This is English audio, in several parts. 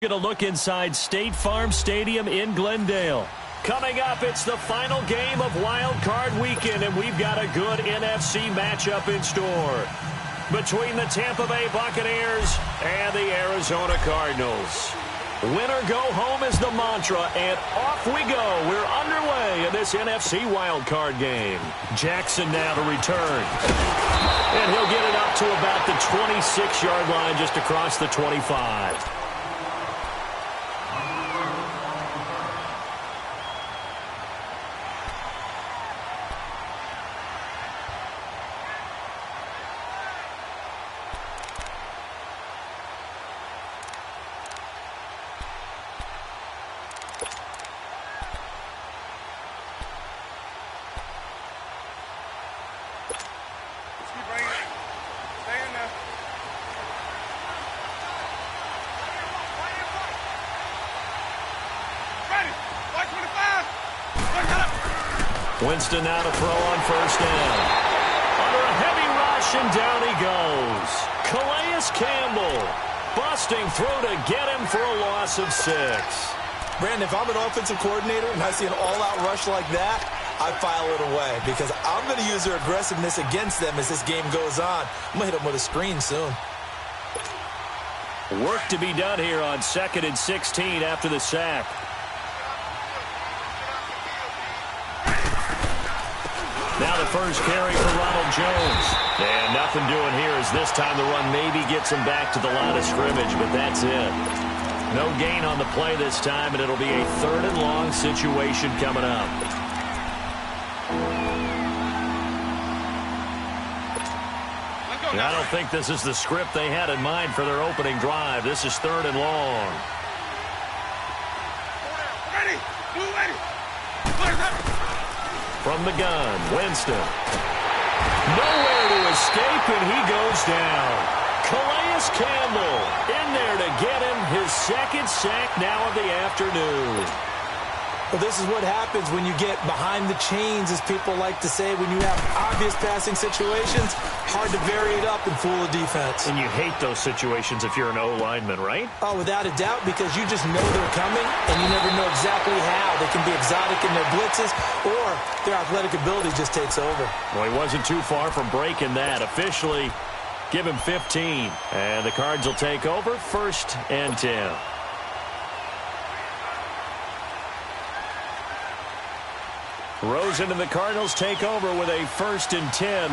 Going to look inside State Farm Stadium in Glendale. Coming up, it's the final game of Wild Card Weekend, and we've got a good NFC matchup in store between the Tampa Bay Buccaneers and the Arizona Cardinals. Winner go home is the mantra, and off we go. We're underway in this NFC Wild Card game. Jackson now to return. And he'll get it up to about the 26-yard line just across the 25. Winston now to throw on first down. Under a heavy rush, and down he goes. Calais Campbell busting through to get him for a loss of 6. Brandon, if I'm an offensive coordinator and I see an all-out rush like that, I file it away because I'm going to use their aggressiveness against them as this game goes on. I'm going to hit them with a screen soon. Work to be done here on 2nd and 16 after the sack. Now the first carry for Ronald Jones. And nothing doing here as this time the run maybe gets him back to the line of scrimmage, but that's it. No gain on the play this time, and it'll be a 3rd and long situation coming up. And I don't think this is the script they had in mind for their opening drive. This is 3rd and long. From the gun, Winston. Nowhere to escape, and he goes down. Calais Campbell in there to get him his 2nd sack now of the afternoon. Well, this is what happens when you get behind the chains, as people like to say. When you have obvious passing situations, hard to vary it up and fool a defense. And you hate those situations if you're an O-lineman, right? Oh, without a doubt, because you just know they're coming, and you never know exactly how. They can be exotic in their blitzes, or their athletic ability just takes over. Well, he wasn't too far from breaking that. Officially, give him 15. And the Cards will take over 1st and 10. Rosen and the Cardinals take over with a 1st and 10.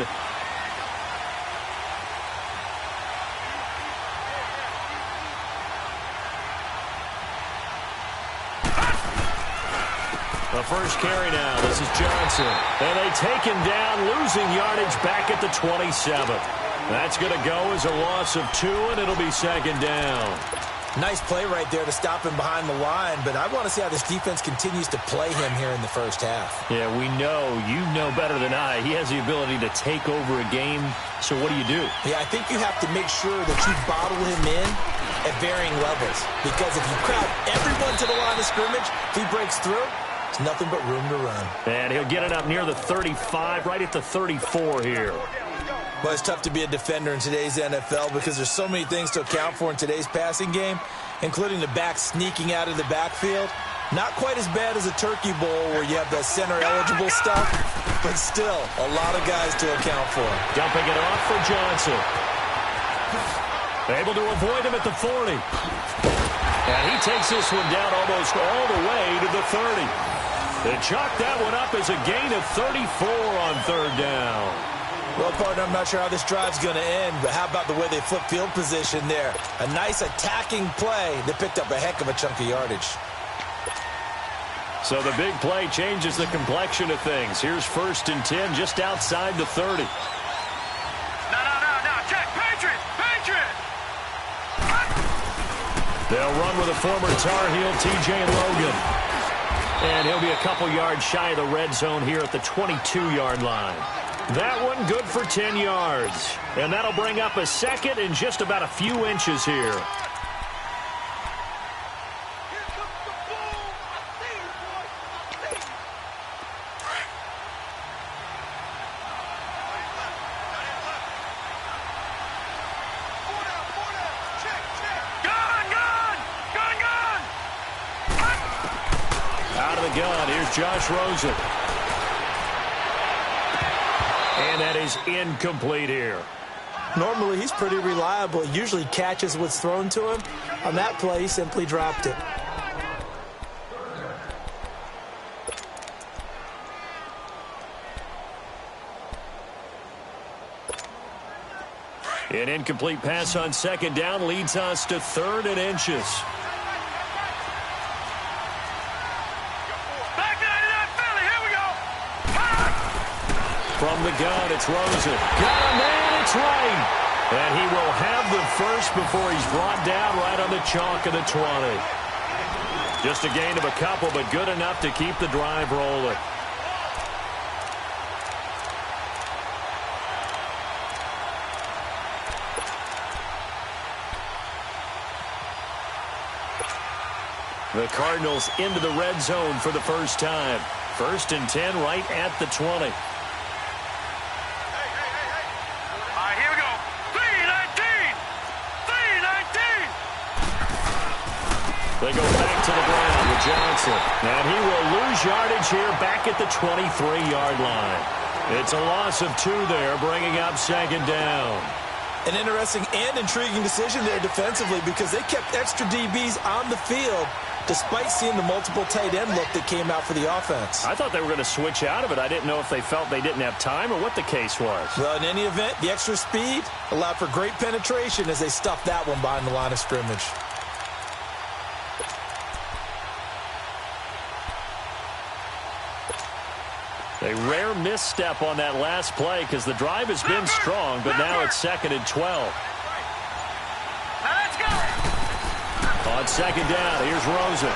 The first carry now. This is Johnson. And they take him down, losing yardage back at the 27th. That's going to go as a loss of 2, and it'll be 2nd down. Nice play right there to stop him behind the line, but I want to see how this defense continues to play him here in the first half. Yeah, we know. You know better than I. He has the ability to take over a game, so what do? Yeah, I think you have to make sure that you bottle him in at varying levels, because if you crowd everyone to the line of scrimmage, if he breaks through, it's nothing but room to run. And he'll get it up near the 35, right at the 34 here. Well, it's tough to be a defender in today's NFL because there's so many things to account for in today's passing game, including the back sneaking out of the backfield. Not quite as bad as a turkey bowl where you have the center-eligible stuff, but still a lot of guys to account for. Dumping it off for Johnson. Able to avoid him at the 40. And he takes this one down almost all the way to the 30. They chalk that one up as a gain of 34 on 3rd down. Well, partner, I'm not sure how this drive's going to end, but how about the way they flip field position there? A nice attacking play that picked up a heck of a chunk of yardage. So the big play changes the complexion of things. Here's 1st and 10 just outside the 30. No. Check. Patriot. They'll run with a former Tar Heel, T.J. Logan. And he'll be a couple yards shy of the red zone here at the 22-yard line. That one good for 10 yards. And that'll bring up a 2nd and just about a few inches here. Gun! gun. Here's Josh Rosen. And that is incomplete here. Normally, he's pretty reliable. He usually catches what's thrown to him. On that play, he simply dropped it. An incomplete pass on second down leads us to 3rd and inches. Back 99 Philly, here we go. From the gun, it's Rosen. Got a man, it's Wright. And he will have the first before he's brought down right on the chalk of the 20. Just a gain of a couple, but good enough to keep the drive rolling. The Cardinals into the red zone for the first time. 1st and 10 right at the 20. All right, here we go. 319. 319. They go back to the ground with Johnson. And he will lose yardage here back at the 23-yard line. It's a loss of 2 there, bringing up 2nd down. An interesting and intriguing decision there defensively because they kept extra DBs on the field despite seeing the multiple tight end look that came out for the offense. I thought they were going to switch out of it. I didn't know if they felt they didn't have time or what the case was. Well, in any event, the extra speed allowed for great penetration as they stuffed that one behind the line of scrimmage. A rare misstep on that last play because the drive has been strong, but now it's 2nd and 12. Now let's go. On 2nd down, here's Rosen.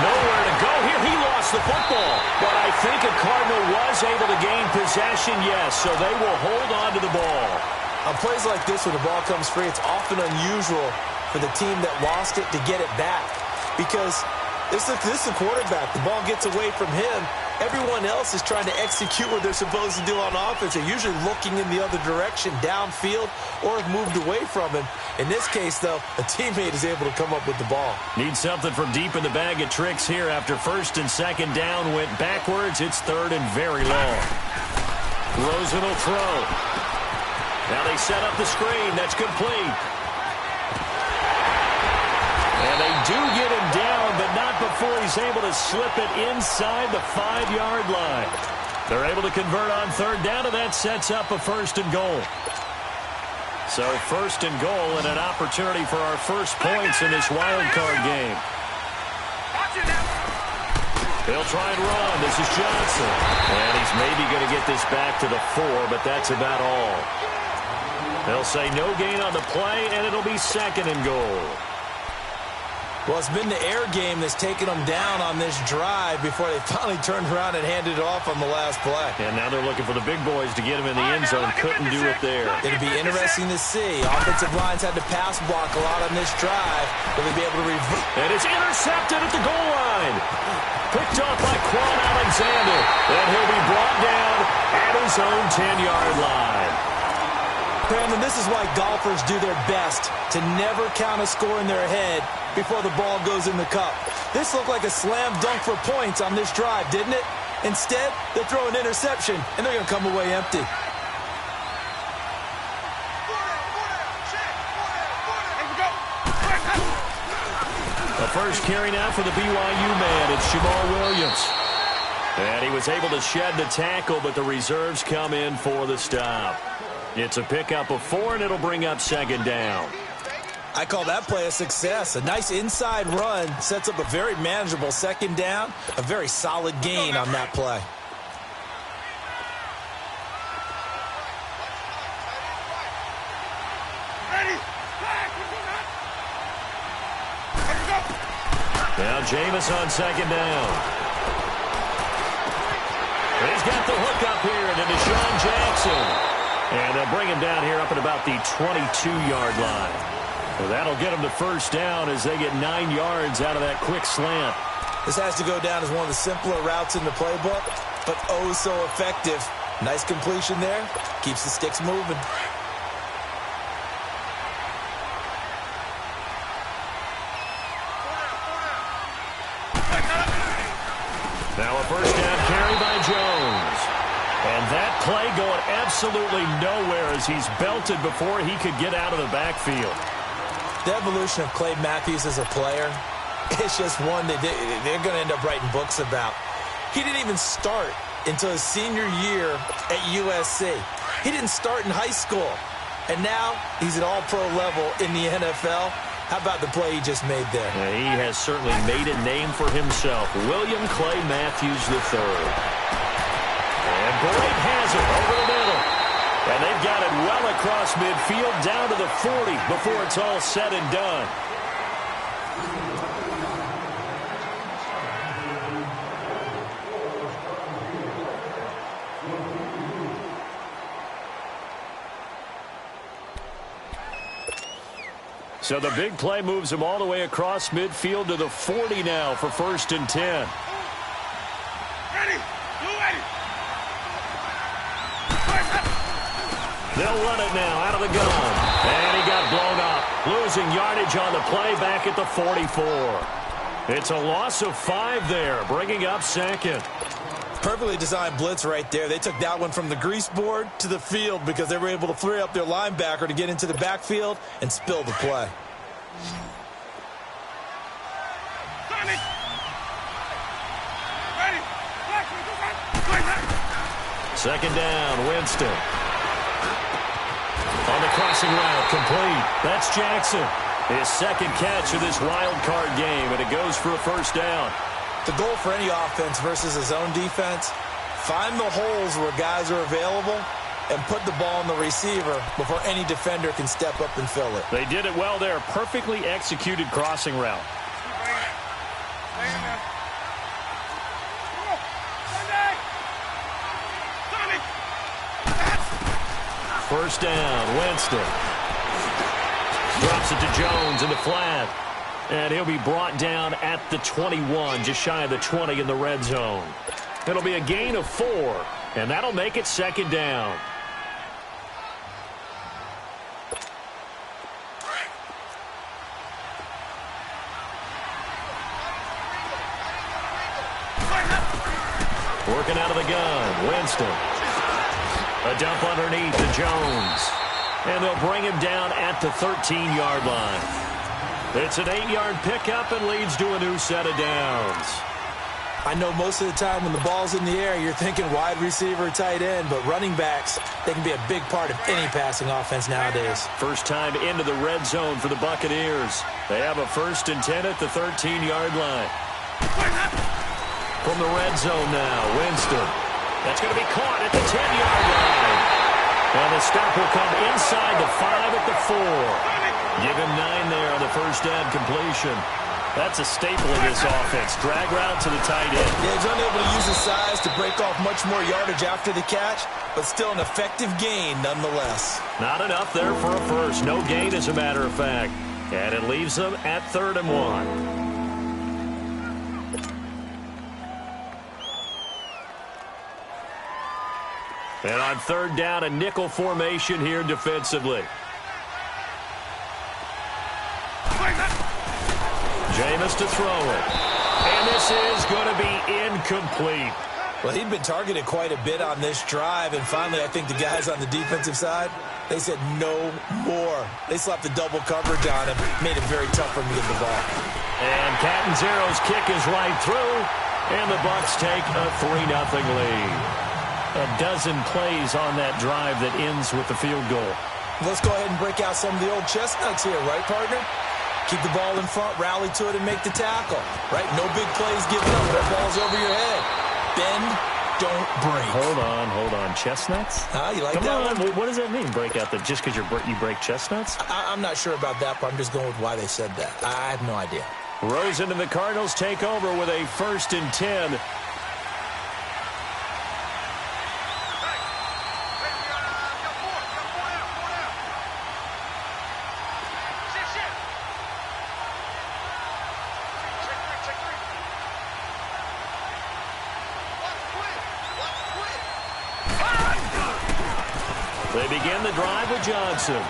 Nowhere to go here. He lost the football. But I think a Cardinal was able to gain possession, yes, so they will hold on to the ball. On plays like this, when the ball comes free, it's often unusual for the team that lost it to get it back because this is the quarterback. The ball gets away from him. Everyone else is trying to execute what they're supposed to do on offense. They're usually looking in the other direction, downfield, or have moved away from him. In this case, though, a teammate is able to come up with the ball. Need something from deep in the bag of tricks here. After 1st and 2nd down went backwards, it's 3rd and very long. Rosen will throw. Now they set up the screen. That's complete. And they do get him down, but not before he's able to slip it inside the 5-yard line. They're able to convert on 3rd down, and that sets up a 1st and goal. So 1st and goal and an opportunity for our first points in this wild card game. He'll try and run. This is Johnson. And he's maybe going to get this back to the 4, but that's about all. They'll say no gain on the play, and it'll be 2nd and goal. Well, it's been the air game that's taken them down on this drive before they finally turned around and handed it off on the last play. And now they're looking for the big boys to get him in the end zone. Couldn't do it there. It'll be interesting to see. Offensive lines had to pass block a lot on this drive. Will they be able to reverse? And it's intercepted at the goal line. Picked off by Quan Alexander. And he'll be brought down at his own 10-yard line. Brandon, this is why golfers do their best to never count a score in their head before the ball goes in the cup. This looked like a slam dunk for points on this drive, didn't it? Instead, they throw an interception, and they're going to come away empty. The first carry now for the BYU man. It's Jamal Williams. And he was able to shed the tackle, but the reserves come in for the stop. It's a pickup of 4, and it'll bring up 2nd down. I call that play a success. A nice inside run sets up a very manageable 2nd down. A very solid gain on that play. Now Jameis on 2nd down. He's got the hook up here to Deshaun Jackson. And they'll bring him down here up at about the 22-yard line. Well, that'll get them to 1st down as they get 9 yards out of that quick slant. This has to go down as one of the simpler routes in the playbook, but oh so effective. Nice completion there. Keeps the sticks moving. Clay going absolutely nowhere as he's belted before he could get out of the backfield. The evolution of Clay Matthews as a player, it's just one that they're going to end up writing books about. He didn't even start until his senior year at USC. He didn't start in high school. And now he's at all-pro level in the NFL. How about the play he just made there? Yeah, he has certainly made a name for himself. William Clay Matthews III. And Boyd has it over the middle. And they've got it well across midfield down to the 40 before it's all said and done. So the big play moves him all the way across midfield to the 40 now for 1st and 10. Ready. You ready. They'll run it now out of the gun. And he got blown up. Losing yardage on the play back at the 44. It's a loss of 5 there, bringing up 2nd. Perfectly designed blitz right there. They took that one from the grease board to the field because they were able to free up their linebacker to get into the backfield and spill the play. Ready. 2nd down, Winston. On the crossing route, complete. That's Jackson. His 2nd catch of this wild card game, and it goes for a 1st down. The goal for any offense versus his own defense, find the holes where guys are available and put the ball on the receiver before any defender can step up and fill it. They did it well there. Perfectly executed crossing route. First down, Winston. Drops it to Jones in the flat. And he'll be brought down at the 21, just shy of the 20 in the red zone. It'll be a gain of 4, and that'll make it 2nd down. Working out of the gun, Winston. A dump underneath to Jones. And they'll bring him down at the 13-yard line. It's an 8-yard pickup and leads to a new set of downs. I know most of the time when the ball's in the air, you're thinking wide receiver, tight end, but running backs, they can be a big part of any passing offense nowadays. First time into the red zone for the Buccaneers. They have a 1st and 10 at the 13-yard line. From the red zone now, Winston. That's going to be caught at the 10-yard line. And the stop will come inside the 5 at the 4. Give him 9 there on the first down completion. That's a staple of this offense. Drag route to the tight end. Yeah, he's unable to use his size to break off much more yardage after the catch, but still an effective gain nonetheless. Not enough there for a first. No gain, as a matter of fact. And it leaves them at 3rd and 1. And on 3rd down, a nickel formation here defensively. Jameis to throw it. And this is going to be incomplete. Well, he'd been targeted quite a bit on this drive, and finally I think the guys on the defensive side, they said no more. They slapped the double coverage on him, made it very tough for him to get the ball. And Catanzaro's kick is right through, and the Bucs take a 3-0 lead. A dozen plays on that drive that ends with the field goal. Let's go ahead and break out some of the old chestnuts here, right, partner? Keep the ball in front, rally to it, and make the tackle. Right? No big plays given up. That ball's over your head. Bend, don't break. Hold on. Chestnuts? You like Come that on. one? What does that mean, break out? Just because you break chestnuts? I'm not sure about that, but I'm just going with why they said that. I have no idea. Rosen and the Cardinals take over with a 1st and 10. They begin the drive with Johnson.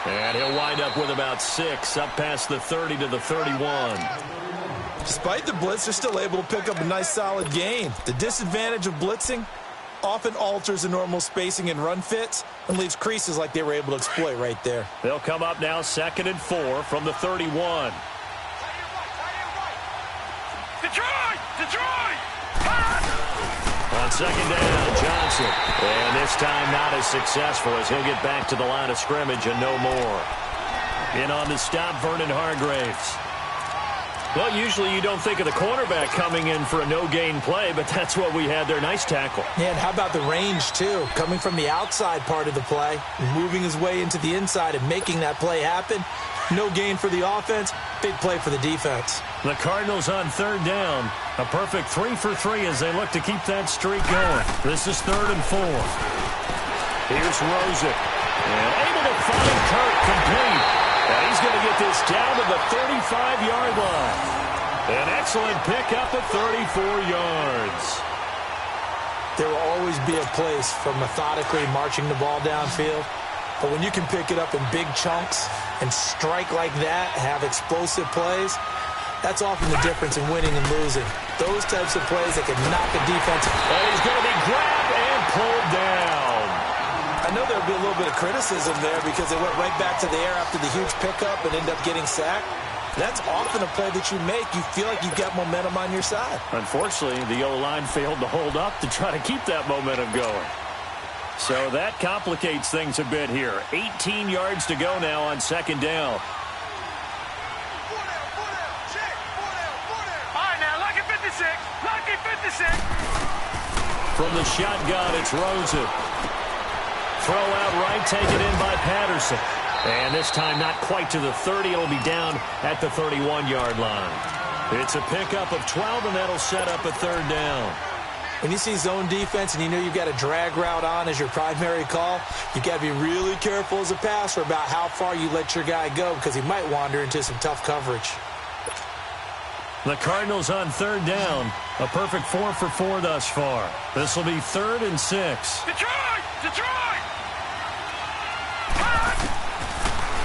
And he'll wind up with about 6, up past the 30 to the 31. Despite the blitz, they're still able to pick up a nice solid gain. The disadvantage of blitzing often alters the normal spacing and run fits and leaves creases like they were able to exploit right there. They'll come up now 2nd and 4 from the 31. Detroit! Detroit! On 2nd down, Johnson. And this time not as successful as he'll get back to the line of scrimmage and no more. In on the stop, Vernon Hargreaves. Well, usually you don't think of the cornerback coming in for a no-gain play, but that's what we had there. Nice tackle. Yeah, and how about the range, too? Coming from the outside part of the play, moving his way into the inside and making that play happen. No gain for the offense, big play for the defense. The Cardinals on 3rd down. A perfect 3 for 3 as they look to keep that streak going. This is 3rd and 4. Here's Rosen. And able to find Kirk complete. And he's going to get this down to the 35-yard line. An excellent pickup of 34 yards. There will always be a place for methodically marching the ball downfield. But when you can pick it up in big chunks and strike like that, have explosive plays, that's often the difference in winning and losing. Those types of plays that can knock a defense. And he's going to be grabbed and pulled down. I know there'll be a little bit of criticism there because they went right back to the air after the huge pickup and ended up getting sacked. That's often a play that you make. You feel like you've got momentum on your side. Unfortunately, the O-line failed to hold up to try to keep that momentum going. So that complicates things a bit here. 18 yards to go now on 2nd down. All right, now, lucky 56. Lucky 56. From the shotgun, it's Rosen. Throw out right, taken in by Patterson. And this time not quite to the 30. It'll be down at the 31-yard line. It's a pickup of 12, and that'll set up a 3rd down. When you see zone defense and you know you've got a drag route on as your primary call, you've got to be really careful as a passer about how far you let your guy go because he might wander into some tough coverage. The Cardinals on 3rd down. A perfect 4 for 4 thus far. This will be 3rd and 6. Detroit! Detroit!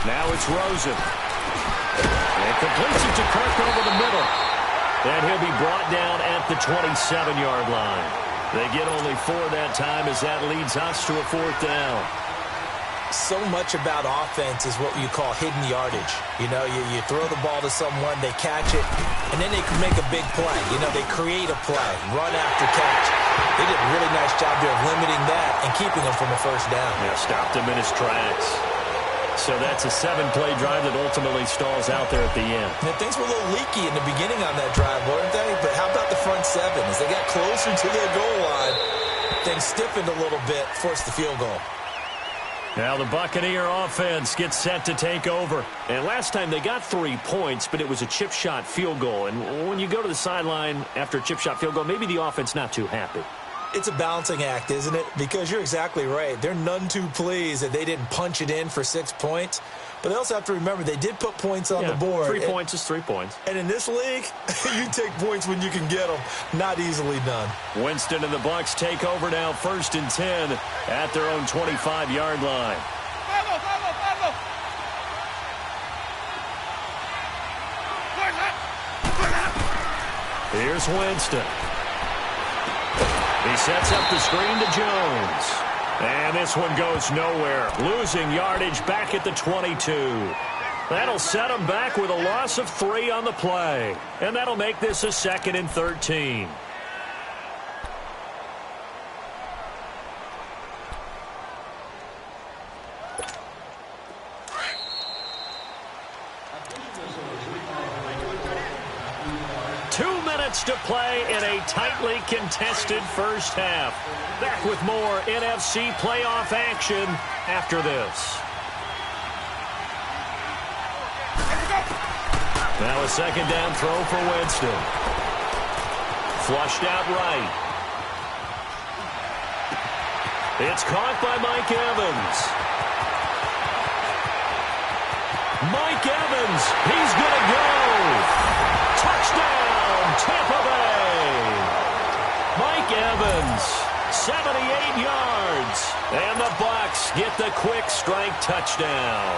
Now it's Rosen. And completes it to Kirk over the middle. And he'll be brought down at the 27-yard line. They get only 4 that time as that leads us to a 4th down. So much about offense is what you call hidden yardage. You know, you throw the ball to someone, they catch it, and then they can make a big play. You know, they create a play, run after catch. They did a really nice job there of limiting that and keeping him from a 1st down. Yeah, stopped him in his tracks. So that's a 7-play drive that ultimately stalls out there at the end. And things were a little leaky in the beginning on that drive, weren't they? But how about the front 7? As they got closer to their goal line, things stiffened a little bit, forced the field goal. Now the Buccaneer offense gets set to take over. And last time they got 3 points, but it was a chip shot field goal. And when you go to the sideline after a chip shot field goal, maybe the offense not too happy. It's a balancing act, isn't it? Because you're exactly right. They're none too pleased that they didn't punch it in for 6 points. But they also have to remember they did put points on the board. 3 points is 3 points. And in this league, you take points when you can get them. Not easily done. Winston and the Bucs take over now 1st and 10 at their own 25-yard line. Here's Winston. He sets up the screen to Jones. And this one goes nowhere. Losing yardage back at the 22. That'll set him back with a loss of 3 on the play. And that'll make this a 2nd and 13. To play in a tightly contested first half. Back with more NFC playoff action after this. Now a 2nd down throw for Winston. Flushed out right. It's caught by Mike Evans. Mike Evans, he's going to go. Touchdown, Tampa Bay. Mike Evans, 78 yards. And the Bucs get the quick strike touchdown.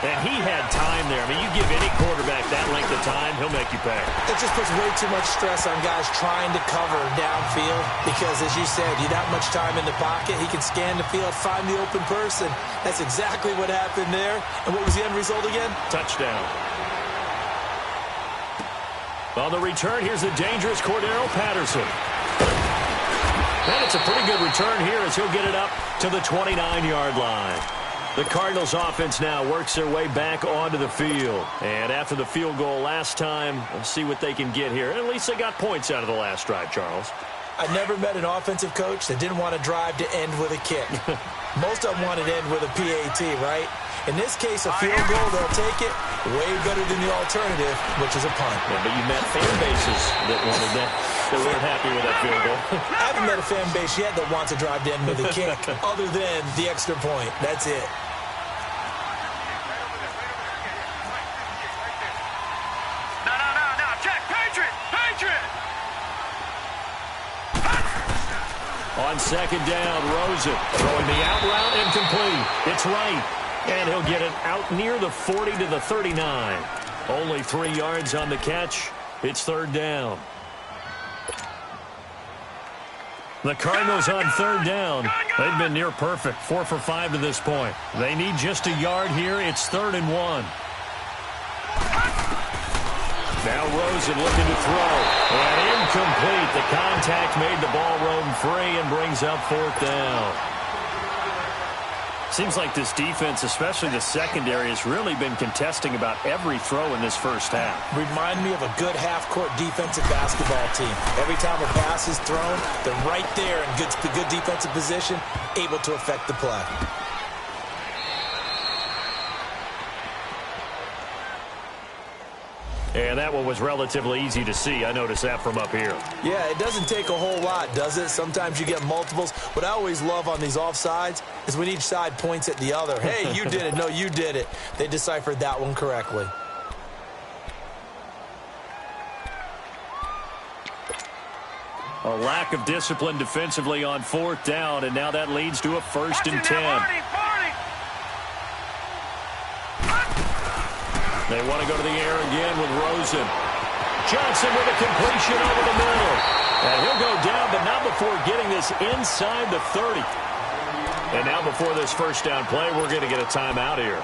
And he had time there. I mean, you give any quarterback that length of time, he'll make you pay. It just puts way too much stress on guys trying to cover downfield because, as you said, you have that much time in the pocket. He can scan the field, find the open person. That's exactly what happened there. And what was the end result again? Touchdown. On the return, here's the dangerous Cordero Patterson. And it's a pretty good return here as he'll get it up to the 29-yard line. The Cardinals offense now works their way back onto the field. And after the field goal last time, we'll see what they can get here. At least they got points out of the last drive, Charles. I never met an offensive coach that didn't want to drive to end with a kick. Most of them wanted to end with a PAT, right? In this case, a field goal, they'll take it. Way better than the alternative, which is a punt. Yeah, but you met fan bases that wanted that. They weren't happy with that field goal. I haven't met a fan base yet that wants to drive to end with a kick, other than the extra point. That's it. No, check, Patriot! On second down, Rosen throwing the out route incomplete. It's right. And he'll get it out near the 40 to the 39. Only 3 yards on the catch. It's third down. The Cardinals on third down. They've been near perfect, 4 for 5 to this point. They need just a yard here. It's 3rd and 1. Now Rosen looking to throw. And incomplete. The contact made the ball roam free and brings up 4th down. Seems like this defense, especially the secondary, has really been contesting about every throw in this first half. Remind me of a good half-court defensive basketball team. Every time a pass is thrown, they're right there in good defensive position, able to affect the play. And that one was relatively easy to see. I noticed that from up here. Yeah, it doesn't take a whole lot, does it? Sometimes you get multiples. What I always love on these offsides is when each side points at the other. Hey, you did it. No, you did it. They deciphered that one correctly. A lack of discipline defensively on 4th down, and now that leads to a 1st and 10. They want to go to the air again with Rosen. Johnson with a completion over the middle. And he'll go down, but not before getting this inside the 30. And now before this first down play, we're going to get a timeout here,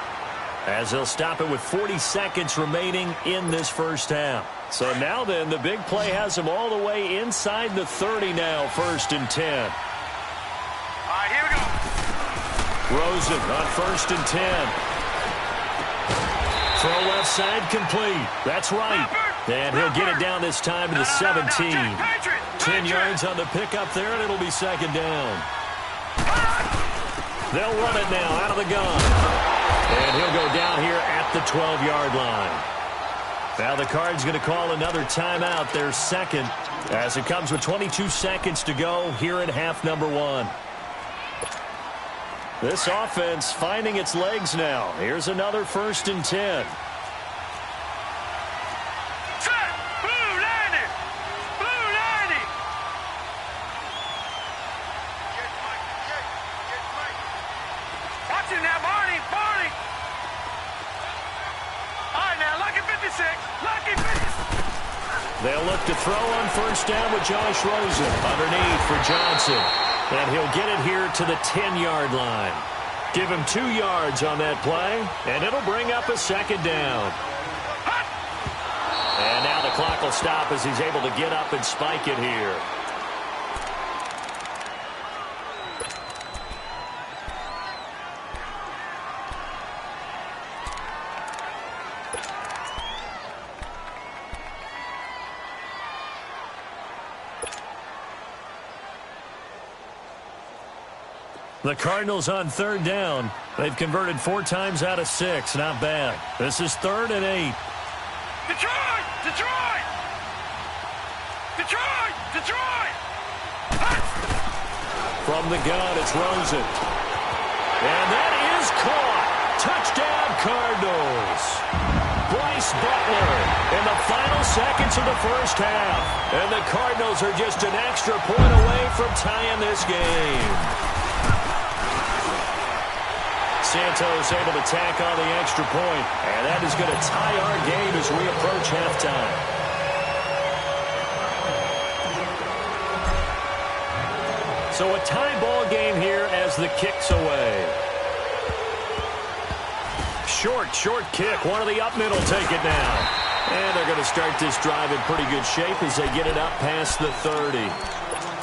as they'll stop it with 40 seconds remaining in this first half. So now then, the big play has them all the way inside the 30 now, 1st and 10. All right, here we go. Rosen on 1st and 10. Throw left side complete. That's right. And he'll get it down this time to the 17. 10 yards on the pickup there, and it'll be 2nd down. They'll run it now out of the gun. And he'll go down here at the 12-yard line. Now the Cards going to call another timeout, their 2nd, as it comes with 22 seconds to go here in half number 1. This offense finding its legs now. Here's another 1st and 10. Watch it now, Barney. All right, now, lucky 56. Lucky 56. They'll look to throw on 1st down with Josh Rosen underneath for Johnson. And he'll get it here to the 10-yard line. Give him 2 yards on that play, and it'll bring up a 2nd down. And now the clock will stop as he's able to get up and spike it here. The Cardinals on 3rd down. They've converted 4 times out of 6. Not bad. This is 3rd and 8. Detroit! From the gun, it's Rosen. And that is caught. Touchdown, Cardinals. Bryce Butler in the final seconds of the first half. And the Cardinals are just an extra point away from tying this game. Santos able to tack on the extra point, and that is going to tie our game as we approach halftime. So a tie ball game here as the kick's away. Short kick. One of the up middle take it down. And they're going to start this drive in pretty good shape as they get it up past the 30.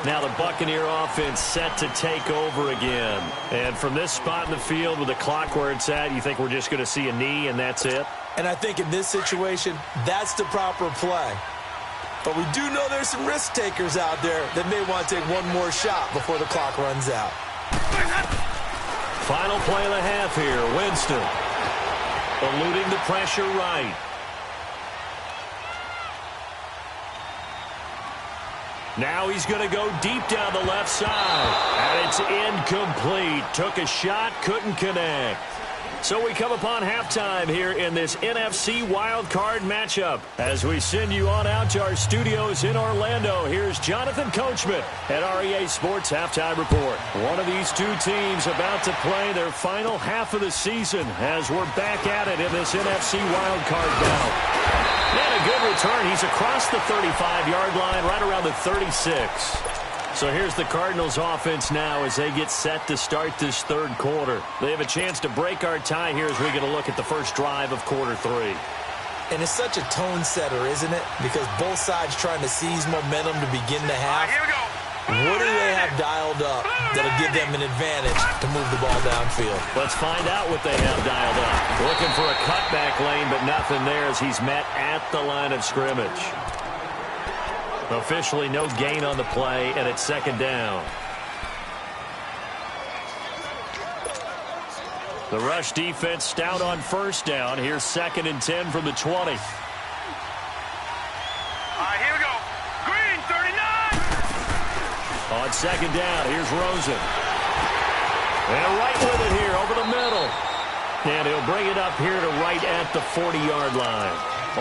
Now the Buccaneer offense set to take over again. And from this spot in the field with the clock where it's at, you think we're just going to see a knee and that's it? And I think in this situation, that's the proper play. But we do know there's some risk takers out there that may want to take one more shot before the clock runs out. Final play of the half here. Winston eluding the pressure right. Now he's going to go deep down the left side. And it's incomplete. Took a shot, couldn't connect. So we come upon halftime here in this NFC wildcard matchup. As we send you on out to our studios in Orlando, here's Jonathan Coachman at REA Sports Halftime Report. One of these two teams about to play their final half of the season as we're back at it in this NFC wildcard bout. And a good return. He's across the 35-yard line, right around the 36. So here's the Cardinals offense now as they get set to start this third quarter. They have a chance to break our tie here as we get a look at the first drive of quarter three. And it's such a tone setter, isn't it? Because both sides trying to seize momentum to begin the half. Here we go. What do they have dialed up that'll give them an advantage to move the ball downfield? Let's find out what they have dialed up. Looking for a cutback lane, but nothing there as he's met at the line of scrimmage. Officially no gain on the play, and it's second down. The rush defense stout on first down. Here's 2nd and 10 from the 20. All right, here we go. Green, 39. On second down, here's Rosen. And right with it here, over the middle. And he'll bring it up here to right at the 40-yard line.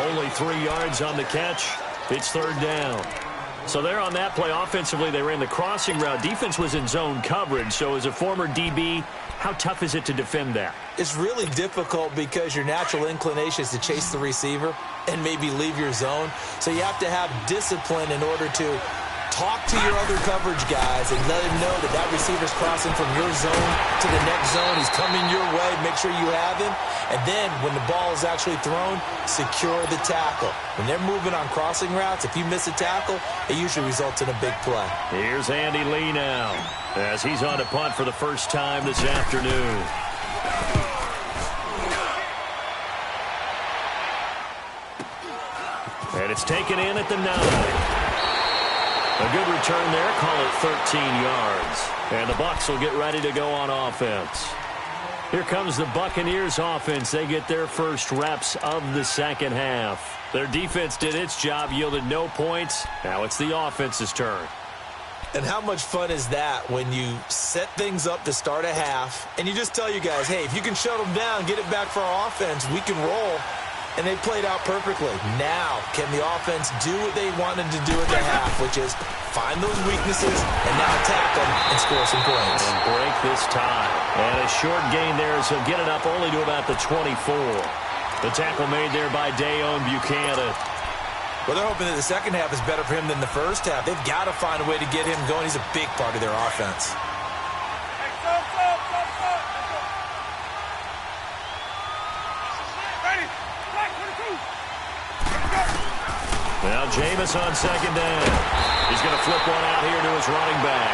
Only 3 yards on the catch. It's third down. So there on that play, offensively, they ran the crossing route. Defense was in zone coverage. So as a former DB, how tough is it to defend that? It's really difficult because your natural inclination is to chase the receiver and maybe leave your zone. So you have to have discipline in order to talk to your other coverage guys and let him know that that receiver's crossing from your zone to the next zone. He's coming your way. Make sure you have him. And then when the ball is actually thrown, secure the tackle. When they're moving on crossing routes, if you miss a tackle, it usually results in a big play. Here's Andy Lee now as he's on a punt for the first time this afternoon. And it's taken in at the 9. A good return there, call it 13 yards. And the Bucs will get ready to go on offense. Here comes the Buccaneers offense. They get their first reps of the second half. Their defense did its job, yielded no points. Now it's the offense's turn. And how much fun is that when you set things up to start a half and you just tell you guys, hey, if you can shut them down, get it back for our offense, we can roll. And they played out perfectly. Now, can the offense do what they wanted to do at the half, which is find those weaknesses and now attack them and score some points. And break this tie. And a short gain there as he'll get it up only to about the 24. The tackle made there by Dayon Buchanan. Well, they're hoping that the second half is better for him than the first half. They've got to find a way to get him going. He's a big part of their offense. Now Jameis on second down. He's going to flip one out here to his running back.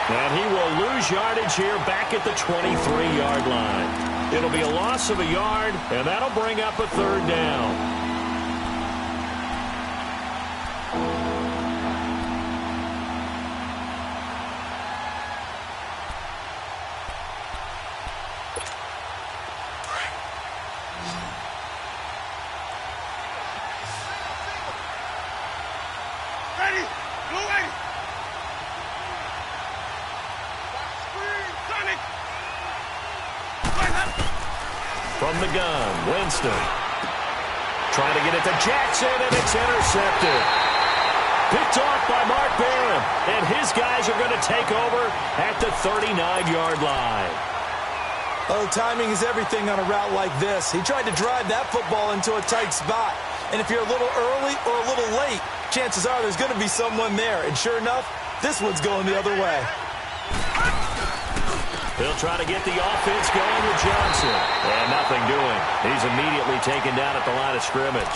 And he will lose yardage here back at the 23-yard line. It'll be a loss of a yard, and that'll bring up a third down. From the gun, Winston. Trying to get it to Jackson, and it's intercepted. Picked off by Mark Barron, and his guys are going to take over at the 39-yard line. Oh, timing is everything on a route like this. He tried to drive that football into a tight spot. And if you're a little early or a little late, chances are there's going to be someone there. And sure enough, this one's going the other way. He'll try to get the offense going with Johnson. And nothing doing. He's immediately taken down at the line of scrimmage.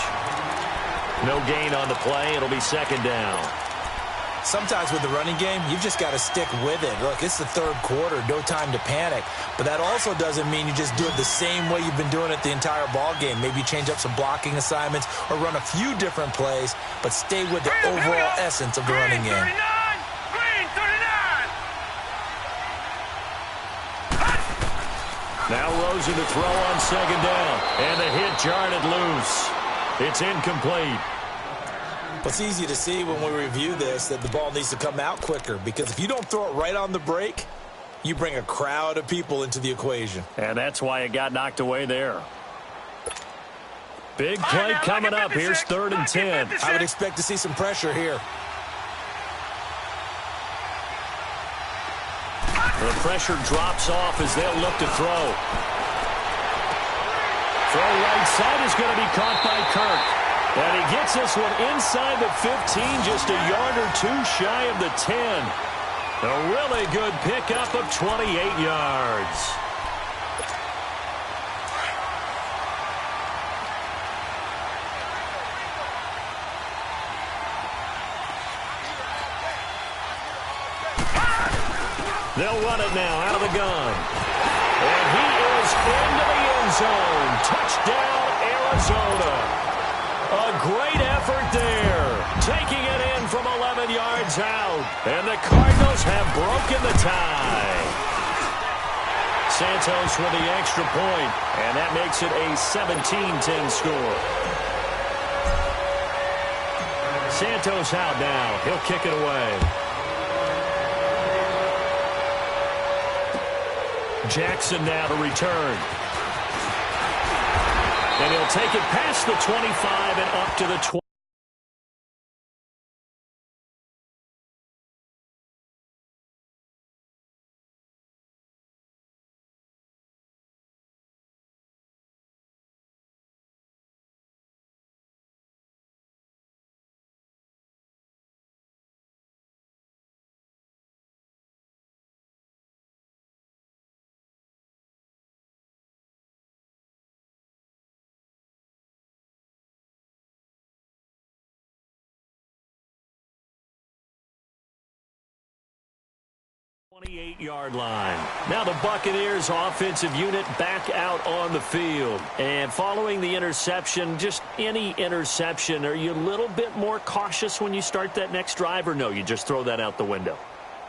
No gain on the play. It'll be second down. Sometimes with the running game, you've just got to stick with it. Look, it's the third quarter, no time to panic. But that also doesn't mean you just do it the same way you've been doing it the entire ball game. Maybe change up some blocking assignments or run a few different plays, but stay with the overall essence of the running game. Green 39. Now Rosen to throw on second down. And the hit jarred it loose. It's incomplete. It's easy to see when we review this that the ball needs to come out quicker, because if you don't throw it right on the break, you bring a crowd of people into the equation. And that's why it got knocked away there. Big play coming up. Here's 3rd and 10. I would expect to see some pressure here. The pressure drops off as they'll look to throw. Throw right side is going to be caught by Kirk. And he gets this one inside the 15, just a yard or two shy of the 10. A really good pickup of 28 yards. They'll run it now out of the gun. And he is into the end zone. Touchdown, Arizona. A great effort there, taking it in from 11 yards out. And the Cardinals have broken the tie. Santos with the extra point, and that makes it a 17-10 score. Santos out now. He'll kick it away. Jackson now to return. And he'll take it past the 25 and up to the 20. Yard line. Now the Buccaneers offensive unit back out on the field. And following the interception, just any interception, are you a little bit more cautious when you start that next drive, or no, you just throw that out the window?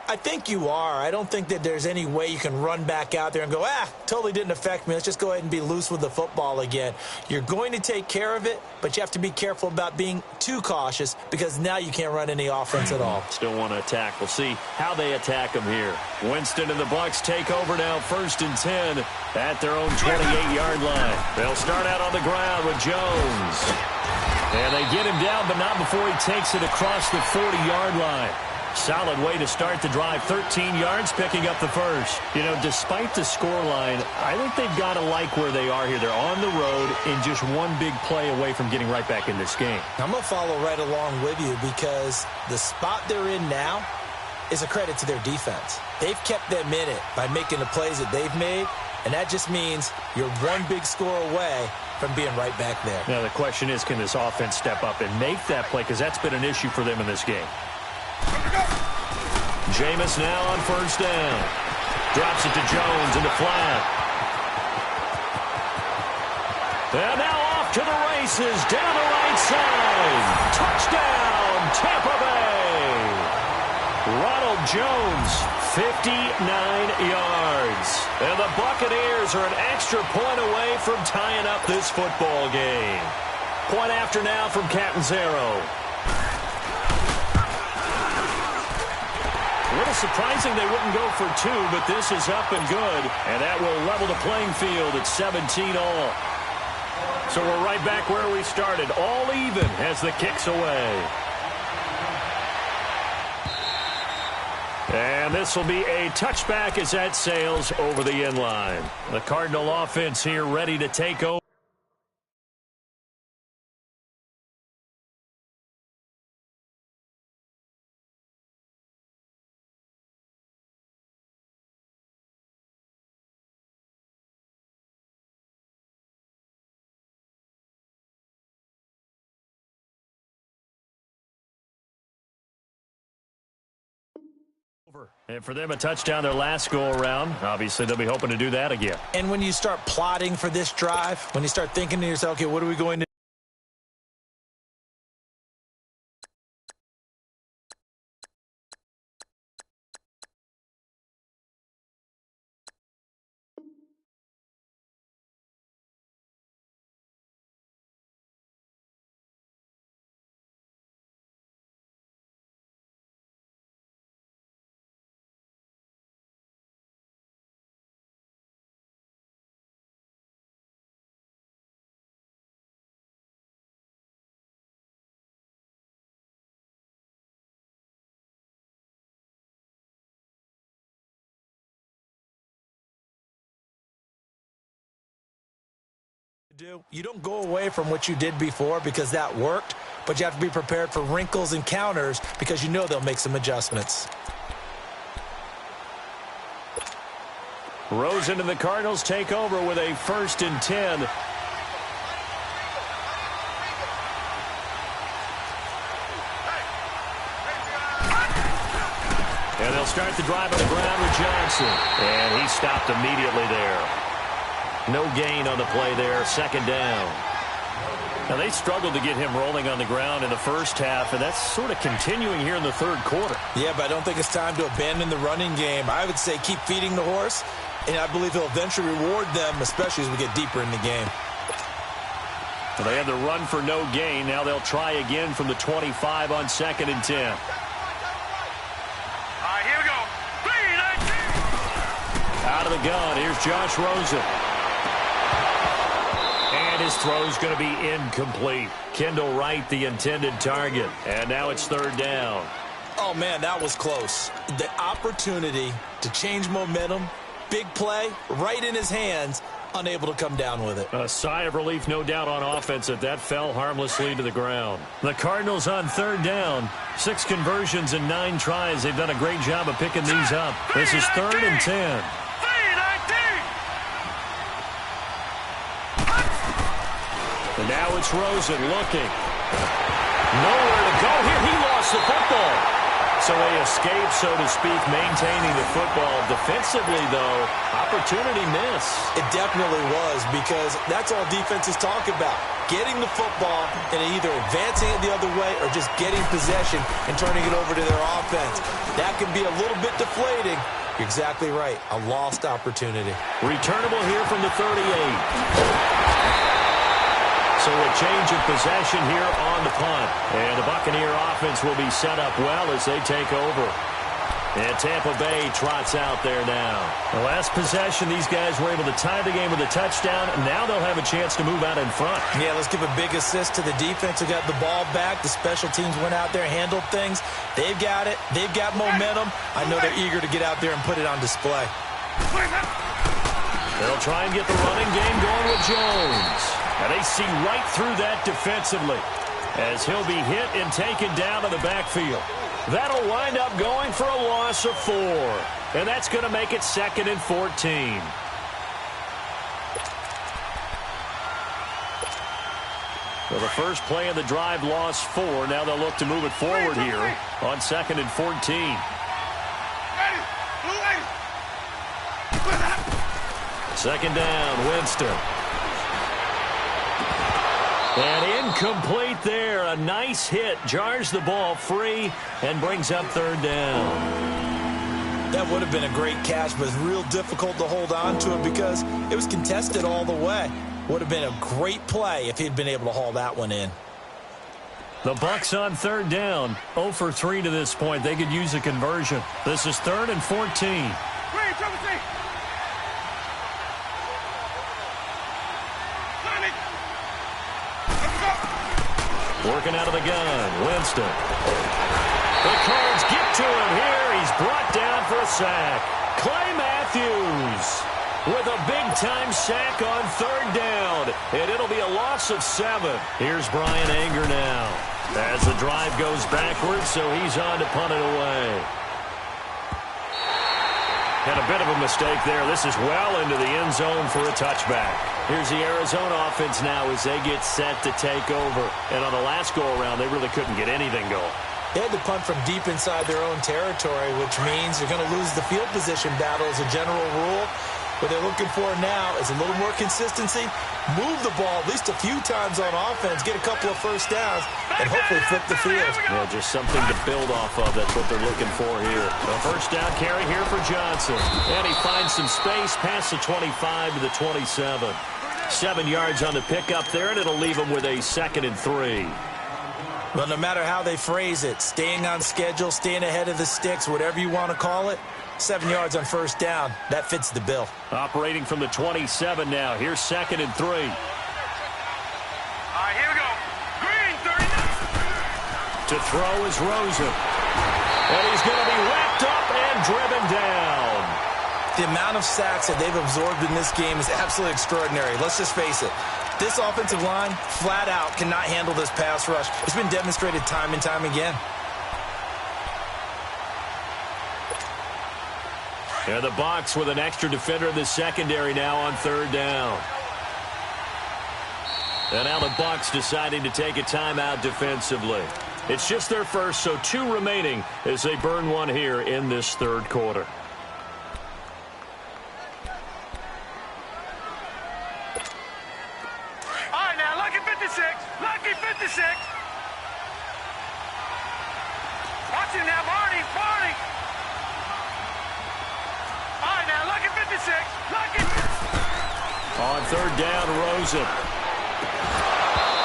I think you are. I don't think that there's any way you can run back out there and go, totally didn't affect me. Let's just go ahead and be loose with the football again. You're going to take care of it, but you have to be careful about being too cautious, because now you can't run any offense at all. Still want to attack. We'll see how they attack them here. Winston and the Bucs take over now, 1st and 10 at their own 28-yard line. They'll start out on the ground with Jones. And they get him down, but not before he takes it across the 40-yard line. Solid way to start the drive. 13 yards, picking up the first. You know, despite the scoreline, I think they've got to like where they are here. They're on the road and just one big play away from getting right back in this game. I'm going to follow right along with you, because the spot they're in now is a credit to their defense. They've kept them in it by making the plays that they've made, and that just means you're one big score away from being right back there. Now, the question is, can this offense step up and make that play? Because that's been an issue for them in this game. Jameis now on 1st down. Drops it to Jones in the flat. And now off to the races down the right side. Touchdown, Tampa Bay. Ronald Jones, 59 yards. And the Buccaneers are an extra point away from tying up this football game. Point after now from Catanzaro. A little surprising they wouldn't go for 2, but this is up and good. And that will level the playing field at 17-all. So we're right back where we started. All even as the kick's away. And this will be a touchback as that sails over the end line. The Cardinal offense here ready to take over. And for them, a touchdown their last go-around. Obviously, they'll be hoping to do that again. And when you start plotting for this drive, when you start thinking to yourself, okay, what are we going to do? You don't go away from what you did before because that worked, but you have to be prepared for wrinkles and counters because you know they'll make some adjustments. Rosen and the Cardinals take over with a 1st and 10. And they'll start the drive on the ground with Johnson. And he stopped immediately there. No gain on the play there, 2nd down. Now, they struggled to get him rolling on the ground in the first half, and that's sort of continuing here in the 3rd quarter. Yeah, but I don't think it's time to abandon the running game. I would say keep feeding the horse, and I believe he'll eventually reward them, especially as we get deeper in the game. Well, they had the run for no gain. Now they'll try again from the 25 on 2nd and 10. All right, here we go. 3-19. Out of the gun, here's Josh Rosen. And his throw's going to be incomplete. Kendall Wright, the intended target. And now it's 3rd down. Oh, man, that was close. The opportunity to change momentum, big play, right in his hands, unable to come down with it. A sigh of relief, no doubt, on offense that fell harmlessly to the ground. The Cardinals on 3rd down. 6 conversions and 9 tries. They've done a great job of picking these up. This is 3rd and 10. And now it's Rosen looking. Nowhere to go here. He lost the football. So they escape, so to speak, maintaining the football. Defensively, though, opportunity miss. It definitely was, because that's all defenses talk about. Getting the football and either advancing it the other way or just getting possession and turning it over to their offense. That can be a little bit deflating. You're exactly right. A lost opportunity. Returnable here from the 38. So a change of possession here on the punt. And the Buccaneer offense will be set up well as they take over. And Tampa Bay trots out there now. The last possession, these guys were able to tie the game with a touchdown. And now they'll have a chance to move out in front. Yeah, let's give a big assist to the defense who got the ball back. The special teams went out there, handled things. They've got it. They've got momentum. I know they're eager to get out there and put it on display. They'll try and get the running game going with Jones. And they see right through that defensively as he'll be hit and taken down to the backfield. That'll wind up going for a loss of 4. And that's going to make it 2nd and 14. Well, the first play of the drive lost 4. Now they'll look to move it forward here on 2nd and 14. 2nd down, Winston. And incomplete there. A nice hit. Jars the ball free and brings up 3rd down. That would have been a great catch, but it's real difficult to hold on to it because it was contested all the way. Would have been a great play if he'd been able to haul that one in. The Bucs on 3rd down. 0 for 3 to this point. They could use a conversion. This is 3rd and 14. Working out of the gun, Winston. The Cards get to him here. He's brought down for a sack. Clay Matthews with a big-time sack on third down. And it'll be a loss of 7. Here's Brian Anger now as the drive goes backwards, so he's on to punt it away. And a bit of a mistake there. This is well into the end zone for a touchback. Here's the Arizona offense now as they get set to take over. And on the last go-around, they really couldn't get anything going. They had to punt from deep inside their own territory, which means you're going to lose the field position battle as a general rule. What they're looking for now is a little more consistency, move the ball at least a few times on offense, get a couple of first downs, and hopefully flip the field. Yeah, just something to build off of. That's what they're looking for here. A first down carry here for Johnson. And he finds some space past the 25 to the 27. 7 yards on the pickup there, and it'll leave him with a 2nd and 3. Well, no matter how they phrase it, staying on schedule, staying ahead of the sticks, whatever you want to call it, 7 yards on first down, that fits the bill. Operating from the 27 now. Here's 2nd and 3. All right, here we go. Green, 39. To throw is Rosen. And he's going to be wrapped up and driven down. The amount of sacks that they've absorbed in this game is absolutely extraordinary. Let's just face it. This offensive line, flat out, cannot handle this pass rush. It's been demonstrated time and time again. And the Bucs with an extra defender in the secondary now on third down. And now the Bucs deciding to take a timeout defensively. It's just their first, so 2 remaining as they burn one here in this third quarter. All right, now, lucky 56. Lucky 56. Watch him now, Barney. Barney. All right, now, lucky 56. Lucky. On third down, Rosen.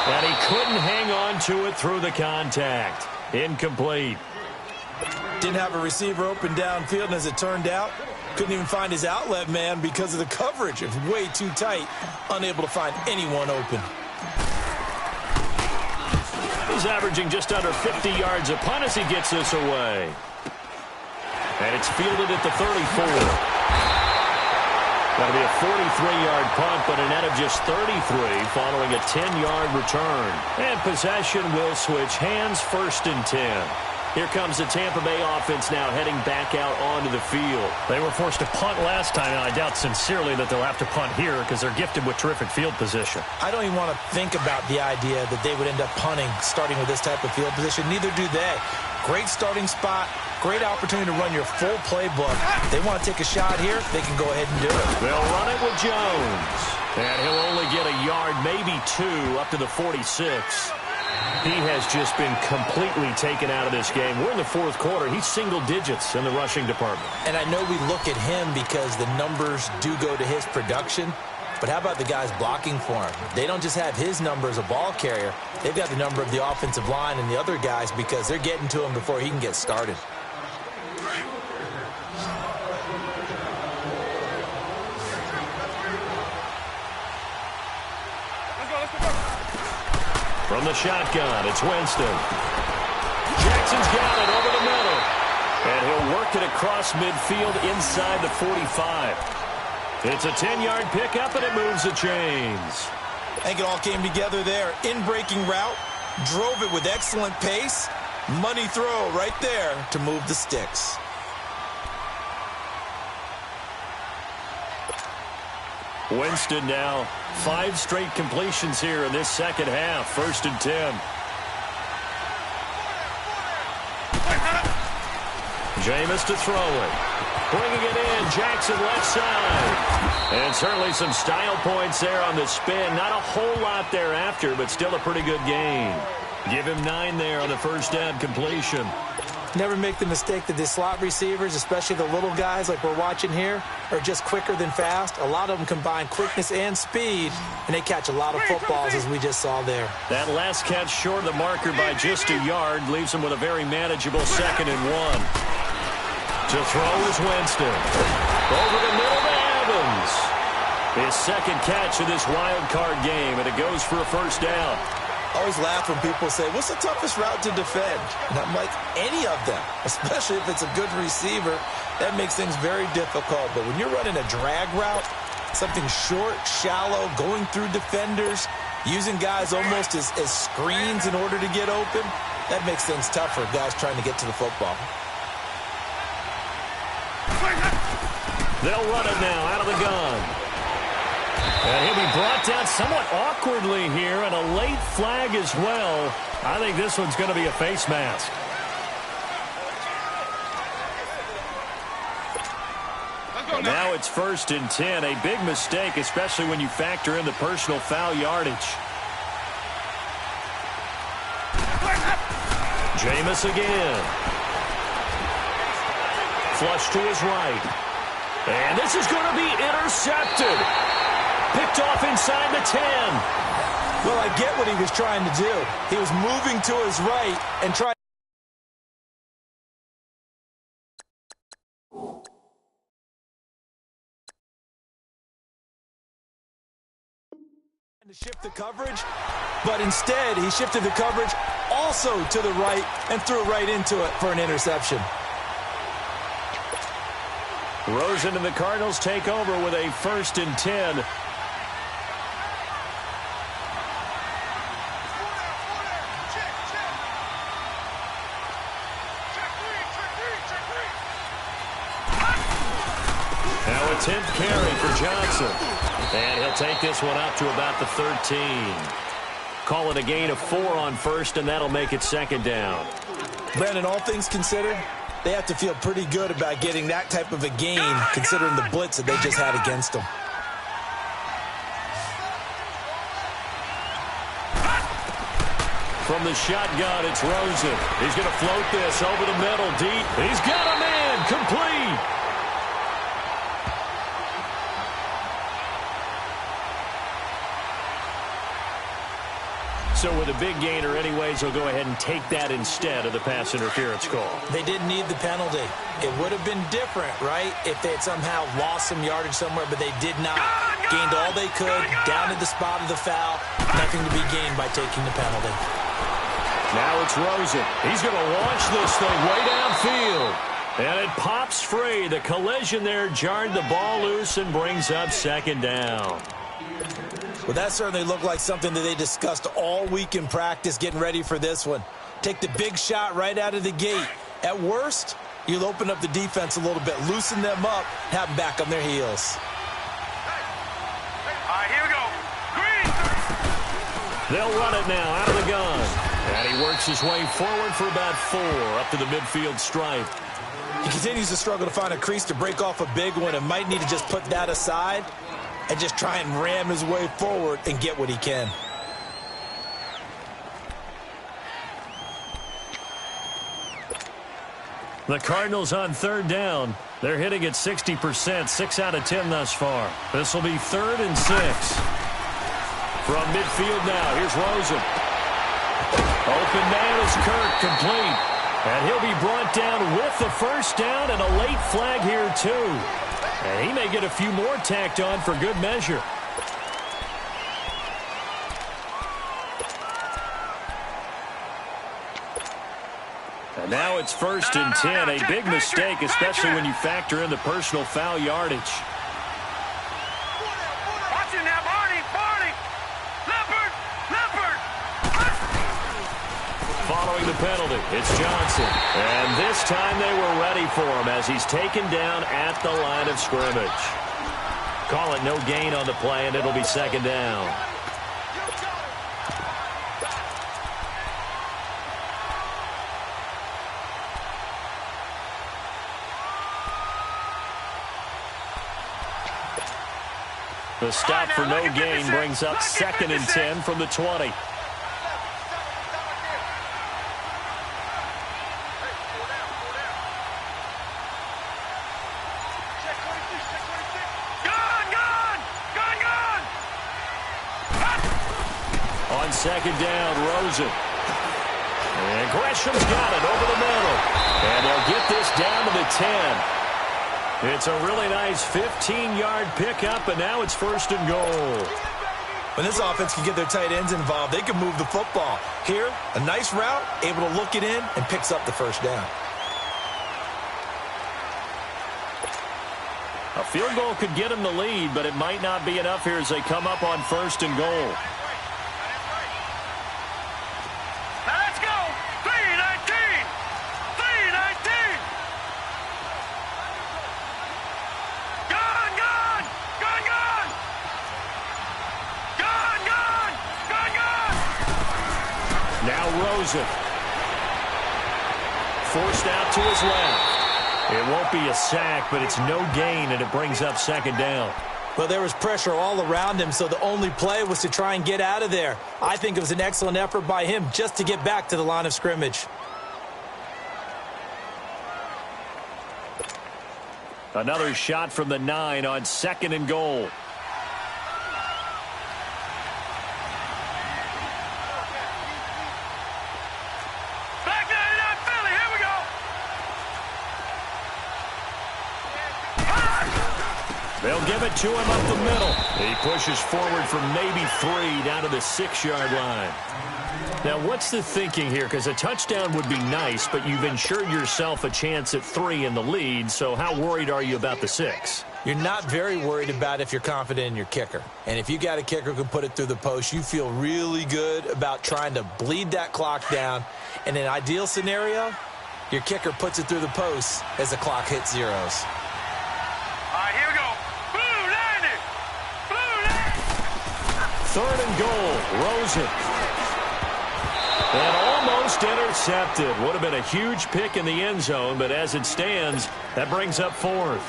And he couldn't hang on to it through the contact. Incomplete. Didn't have a receiver open downfield, and as it turned out, couldn't even find his outlet man because of the coverage. It was way too tight, unable to find anyone open. He's averaging just under 50 yards a punt as he gets this away. And it's fielded at the 34. That'll be a 43-yard punt, but a net of just 33 following a 10-yard return. And possession will switch hands, 1st and 10. Here comes the Tampa Bay offense now heading back out onto the field. They were forced to punt last time, and I doubt sincerely that they'll have to punt here because they're gifted with terrific field position. I don't even want to think about the idea that they would end up punting starting with this type of field position. Neither do they. Great starting spot, great opportunity to run your full playbook. They want to take a shot here, they can go ahead and do it. They'll run it with Jones. And he'll only get a yard, maybe 2, up to the 46. He has just been completely taken out of this game. We're in the 4th quarter. He's single digits in the rushing department. And I know we look at him because the numbers do go to his production. But how about the guys blocking for him? They don't just have his number as a ball carrier. They've got the number of the offensive line and the other guys because they're getting to him before he can get started. From the shotgun, it's Winston. Jackson's got it over the middle. And he'll work it across midfield inside the 45. It's a 10-yard pickup, and it moves the chains. I think it all came together there. In-breaking route, drove it with excellent pace. Money throw right there to move the sticks. Winston now 5 straight completions here in this second half. 1st and 10. Jameis to throw it. Bringing it in, Jackson left side. And certainly some style points there on the spin. Not a whole lot thereafter, but still a pretty good gain. Give him 9 there on the first down completion. Never make the mistake that the slot receivers, especially the little guys like we're watching here, are just quicker than fast. A lot of them combine quickness and speed, and they catch a lot of footballs as we just saw there. That last catch short of the marker by just a yard leaves him with a very manageable 2nd and 1. To throw is Winston. Over the middle to Evans. His second catch of this wild card game, and it goes for a first down. I always laugh when people say, what's the toughest route to defend? And I'm like, any of them, especially if it's a good receiver. That makes things very difficult. But when you're running a drag route, something short, shallow, going through defenders, using guys almost as screens in order to get open, that makes things tougher, guys trying to get to the football. They'll run it now out of the gun. And he'll be brought down somewhat awkwardly here, and a late flag as well. I think this one's going to be a face mask. And now it's 1st and 10. A big mistake, especially when you factor in the personal foul yardage. Jameis again. Flush to his right. And this is going to be intercepted. Picked off inside the 10. Well, I get what he was trying to do. He was moving to his right and trying to shift the coverage, but instead he shifted the coverage also to the right and threw right into it for an interception. Rosen and the Cardinals take over with a 1st and 10. Now a 10th carry for Johnson. And he'll take this one up to about the 13. Call it a gain of 4 on 1st, and that'll make it 2nd down. Brandon, all things considered, they have to feel pretty good about getting that type of a gain, considering the blitz that they just had against them. From the shotgun, it's Rosen. He's going to float this over the middle, deep. He's got a man, complete. So with a big gainer anyways, he'll go ahead and take that instead of the pass interference call. They didn't need the penalty. It would have been different, right, if they had somehow lost some yardage somewhere, but they did not. Gained all they could, down to the spot of the foul. Nothing to be gained by taking the penalty. Now it's Rosen. He's going to launch this thing way downfield. And it pops free. The collision there jarred the ball loose and brings up 2nd down. Well, that certainly looked like something that they discussed all week in practice getting ready for this one. Take the big shot right out of the gate. At worst, you'll open up the defense a little bit, loosen them up, have them back on their heels. All right, here we go. Green. They'll run it now out of the gun. And he works his way forward for about 4 up to the midfield stripe. He continues to struggle to find a crease to break off a big one and might need to just put that aside and just try and ram his way forward and get what he can. The Cardinals on 3rd down. They're hitting at 60%, 6 out of 10 thus far. This will be 3rd and 6. From midfield now, here's Rosen. Open man is Kirk, complete. And he'll be brought down with the 1st down and a late flag here too. And he may get a few more tacked on for good measure. And now it's 1st and 10. A big mistake, especially when you factor in the personal foul yardage. Watch it now, Barney. Leopard. Following the penalty, it's Johnson. And this time they were ready for him as he's taken down at the line of scrimmage. Call it no gain on the play, and it'll be 2nd down. The stop for no gain brings up 2nd and 10 from the 20. On 2nd down, Rosen. And Gresham's got it over the middle. And they'll get this down to the 10. It's a really nice 15-yard pickup, and now it's 1st and goal. When this offense can get their tight ends involved, they can move the football. Here, a nice route, able to look it in, and picks up the first down. A field goal could get them the lead, but it might not be enough here as they come up on 1st and goal. Now let's go. 3-19. 3-19. Gone, gone. Gone, gone. Gone, gone. Gone, gone. Now Rosen. Forced out to his left. It won't be a sack, but it's no gain, and it brings up 2nd down. Well, there was pressure all around him, so the only play was to try and get out of there. I think it was an excellent effort by him just to get back to the line of scrimmage. Another shot from the 9 on 2nd and goal. Back 99 Philly. Here we go. They'll give it to him up the middle. He pushes forward from maybe 3 down to the 6-yard line. Now, what's the thinking here? Because a touchdown would be nice, but you've ensured yourself a chance at 3 in the lead, so how worried are you about the 6? You're not very worried about if you're confident in your kicker. And if you got a kicker who can put it through the post, you feel really good about trying to bleed that clock down. In an ideal scenario, your kicker puts it through the post as the clock hits zeros. All right, here we go. Blue 90. Blue 90. 3rd and goal. Rosen. And almost intercepted. Would have been a huge pick in the end zone, but as it stands, that brings up 4th.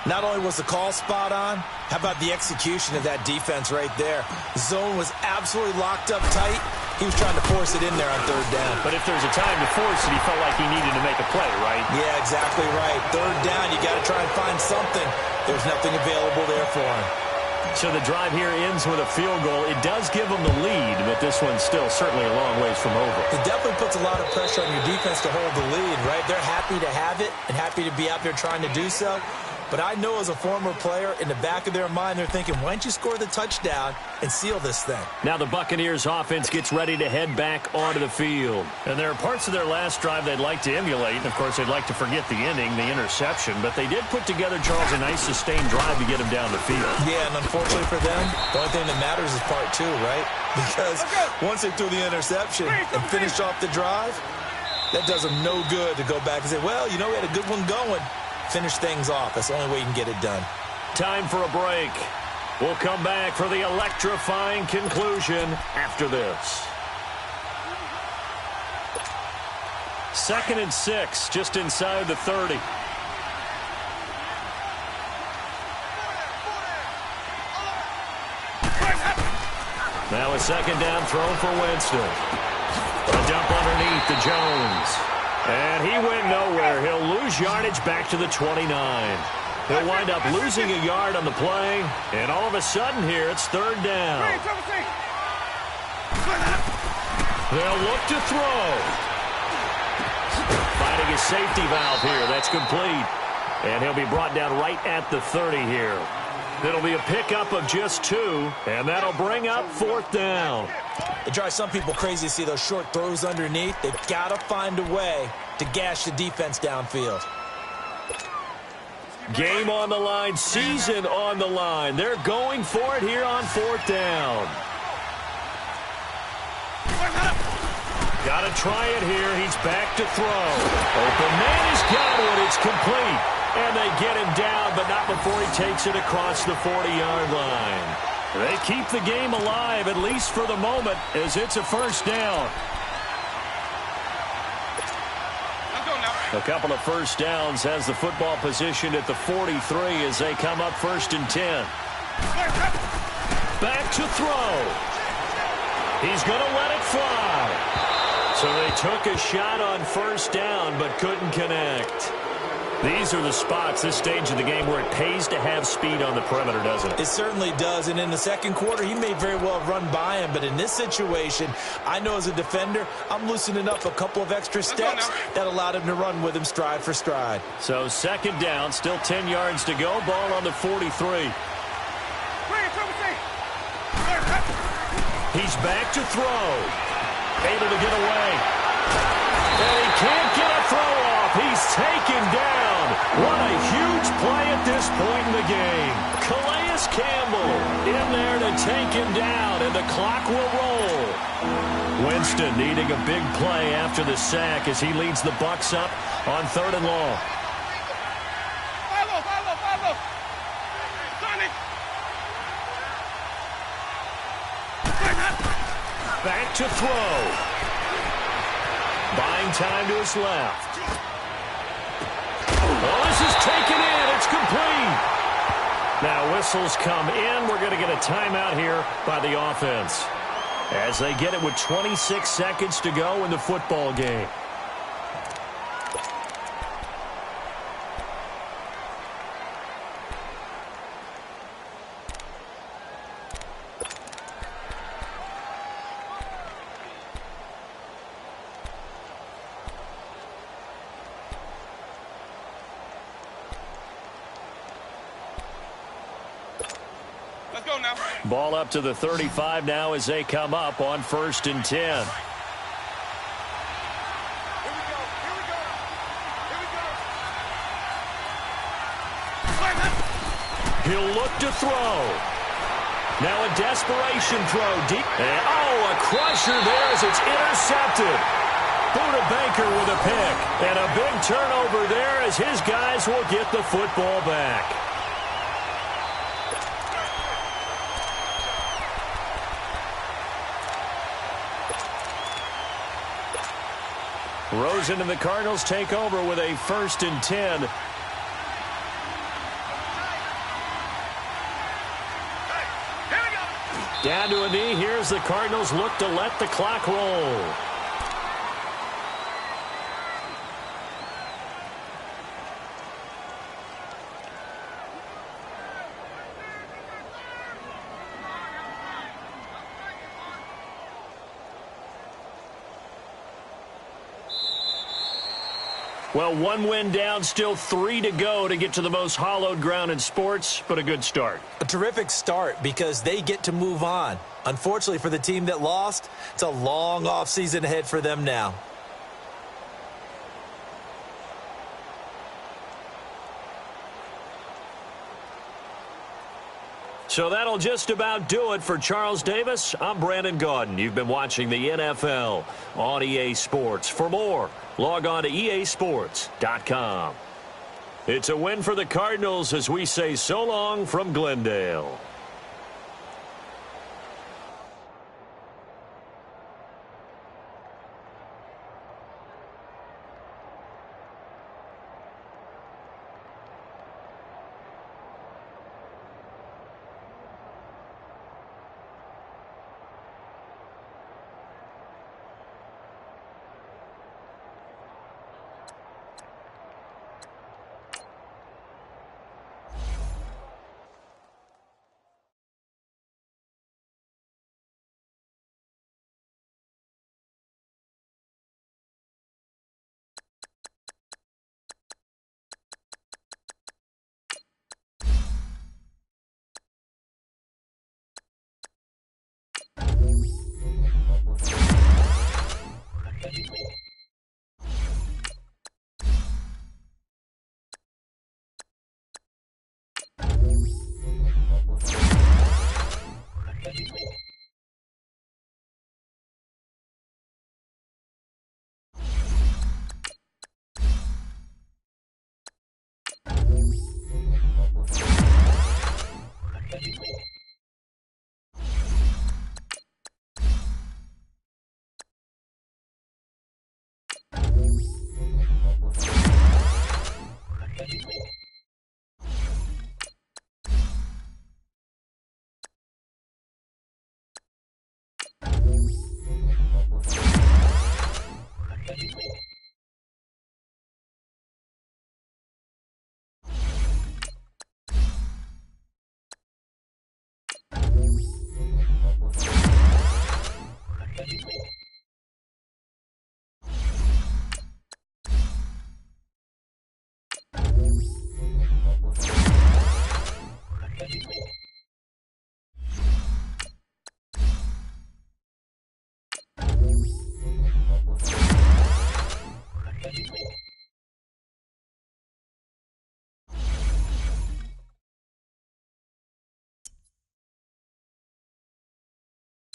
Not only was the call spot on, how about the execution of that defense right there? The zone was absolutely locked up tight. He was trying to force it in there on 3rd down. But if there's a time to force it, he felt like he needed to make a play, right? Yeah, exactly right. 3rd down, you got to try and find something. There's nothing available there for him. So the drive here ends with a field goal. It does give them the lead, but this one's still certainly a long ways from over. It definitely puts a lot of pressure on your defense to hold the lead, right? They're happy to have it and happy to be out there trying to do so. But I know as a former player, in the back of their mind, they're thinking, why don't you score the touchdown and seal this thing? Now the Buccaneers offense gets ready to head back onto the field. And there are parts of their last drive they'd like to emulate. And, of course, they'd like to forget the inning, the interception. But they did put together, Charles, a nice sustained drive to get them down the field. Yeah, and unfortunately for them, the only thing that matters is part 2, right? Because once they threw the interception and finished off the drive, that does them no good to go back and say, well, you know, we had a good one going. Finish things off. That's the only way you can get it done. Time for a break. We'll come back for the electrifying conclusion after this. 2nd and 6, just inside the 30. Now a 2nd down throw for Winston. A dump underneath to Jones. And he went nowhere. He'll lose yardage back to the 29. He'll wind up losing a yard on the play. And all of a sudden here, it's 3rd down. They'll look to throw. Finding his safety valve here. That's complete. And he'll be brought down right at the 30 here. It'll be a pickup of just 2, and that'll bring up 4th down. It drives some people crazy to see those short throws underneath. They've got to find a way to gash the defense downfield. Game on the line, season on the line. They're going for it here on 4th down. Got to try it here. He's back to throw. Open man has got it. It's complete. And they get him down, but not before he takes it across the 40-yard line. They keep the game alive, at least for the moment, as it's a 1st down. A couple of 1st downs has the football positioned at the 43 as they come up 1st and 10. Back to throw. He's going to let it fly. So they took a shot on 1st down, but couldn't connect. These are the spots, this stage of the game, where it pays to have speed on the perimeter, doesn't it? It certainly does, and in the 2nd quarter, he may very well run by him, but in this situation, I know as a defender, I'm loosening up a couple of extra steps that allowed him to run with him stride for stride. So 2nd down, still 10 yards to go, ball on the 43. He's back to throw. Able to get away. And he can't get a throw off. He's taken down. What a huge play at this point in the game. Calais Campbell in there to take him down, and the clock will roll. Winston needing a big play after the sack as he leads the Bucs up on 3rd and long. Back to throw. Buying time to his left. Oh, this is taken in. It's complete. Now whistles come in. We're going to get a timeout here by the offense as they get it with 26 seconds to go in the football game. Let's go now. Ball up to the 35 now as they come up on 1st and 10. Here we go. He'll look to throw. Now a desperation throw deep. And, oh, a crusher there as it's intercepted. Buda Baker with a pick. And a big turnover there as his guys will get the football back. Rosen and the Cardinals take over with a 1st and 10. Down to a knee. Here's the Cardinals look to let the clock roll. Well, 1 win down, still 3 to go to get to the most hallowed ground in sports, but a good start. A terrific start because they get to move on. Unfortunately for the team that lost, it's a long offseason ahead for them now. So that'll just about do it for Charles Davis. I'm Brandon Gaudin. You've been watching the NFL on EA Sports. For more, log on to easports.com. It's a win for the Cardinals as we say so long from Glendale.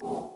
you.